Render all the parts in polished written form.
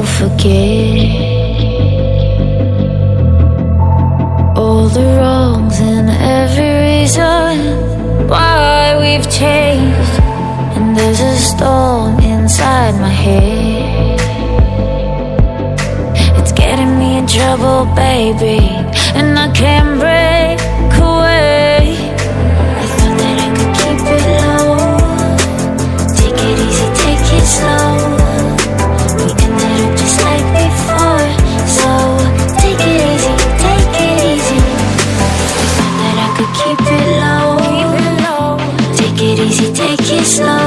forget all the wrongs and every reason why we've changed. And there's a storm inside my head, it's getting me in trouble, baby, and I can't break away. I thought that I could keep it low, take it easy, take it slow. We ended up just like before, so take it easy, take it easy. I thought that I could keep it low, take it easy, take it slow.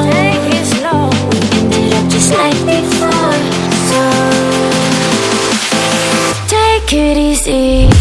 We ended up just like before, so take it easy.